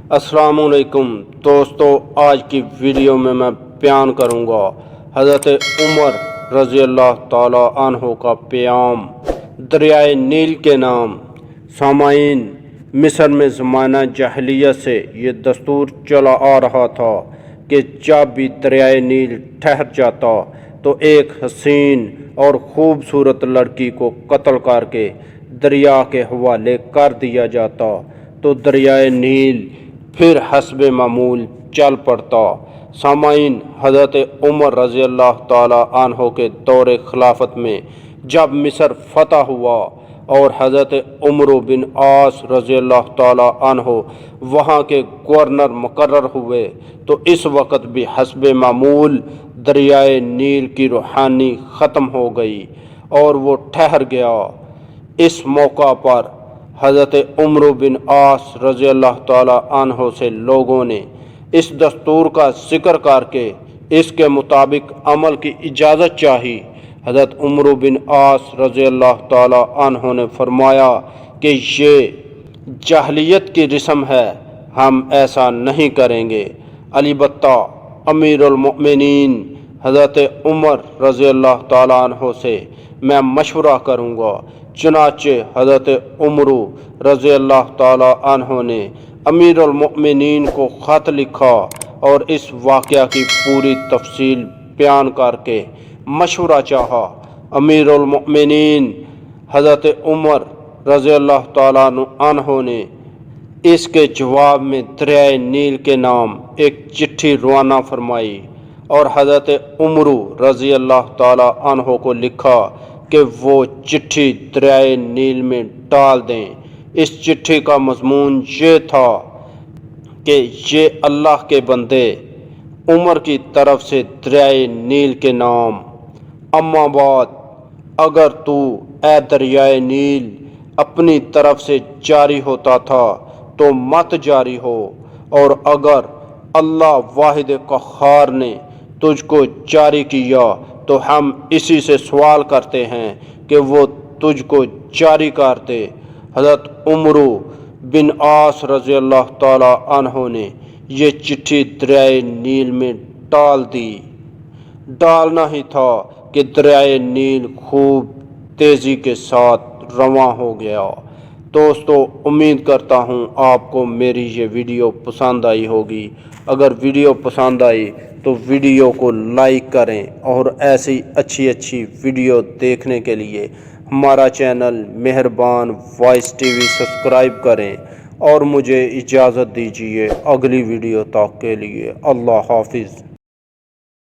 अस्सलाम वालेकुम दोस्तों, आज की वीडियो में मैं बयान करूँगा हज़रत उमर रज़ी अल्लाह ताला अन्हो का क़याम दरियाए नील के नाम। सामाईन, मिस्र में ज़माना जाहिलियत से ये दस्तूर चला आ रहा था कि जब भी दरियाए नील ठहर जाता तो एक हसीन और ख़ूबसूरत लड़की को कत्ल करके दरिया के हवाले कर दिया जाता तो दरियाए नील फिर हस्बे मामूल चल पड़ता। सामाईन, हज़रत उमर रज़ी अल्लाह ताला अन्हो के दौरे खिलाफत में जब मिस्र फ़तह हुआ और हज़रत उमर बिन आस रज़ी अल्लाह ताला अन्हो वहाँ के गवर्नर मुकर्रर हुए तो इस वक्त भी हस्बे मामूल दरियाए नील की रूहानी ख़त्म हो गई और वो ठहर गया। इस मौका पर हज़रत उमर बिन आस रज़ी अल्लाह ताला अन्हो से लोगों ने इस दस्तूर का ज़िक्र करके इसके मुताबिक अमल की इजाज़त चाही। हज़रत उमर बिन आस रज़ी अल्लाह ताला अन्हो ने फरमाया कि ये जाहिलियत की रस्म है, हम ऐसा नहीं करेंगे। अलबत्ता अमीरुल मोमिनीन हज़रत उमर रज़ी अल्लाह ताला अन्हो से मैं मशवरा करूँगा। चुनाचे हज़रत उमर रज़ी अल्लाह ताला अन्हो ने अमीरुल मोमिनीन को ख़त लिखा और इस वाक़या की पूरी तफसील बयान करके मशवरा चाहा। अमीरुल मोमिनीन हज़रत उमर रज़ी अल्लाह ताला अन्हो ने इसके जवाब में दरियाए नील के नाम एक चिट्ठी रवाना फरमाई और हज़रत उमर रज़ी अल्लाह ताला अन्हो को लिखा कि वो चिट्ठी दरियाए नील में डाल दें। इस चिट्ठी का मज़मून ये था कि ये अल्लाह के बंदे उमर की तरफ से दरियाए नील के नाम। अम्मा बाद, अगर तू ए दरियाए नील अपनी तरफ से जारी होता था तो मत जारी हो, और अगर अल्लाह वाहिद क़हार ने तुझको जारी किया तो हम इसी से सवाल करते हैं कि वो तुझको जारी कर दे। हज़रत उमर बिन आस रज़ी अल्लाह ताला अन्हो ने ये चिट्ठी दरियाए नील में डाल दी। डालना ही था कि दरियाए नील खूब तेज़ी के साथ रवां हो गया। दोस्तों, उम्मीद करता हूँ आपको मेरी ये वीडियो पसंद आई होगी। अगर वीडियो पसंद आई तो वीडियो को लाइक करें और ऐसी अच्छी वीडियो देखने के लिए हमारा चैनल मेहरबान वॉइस टीवी सब्सक्राइब करें और मुझे इजाज़त दीजिए अगली वीडियो तक के लिए। अल्लाह हाफिज़।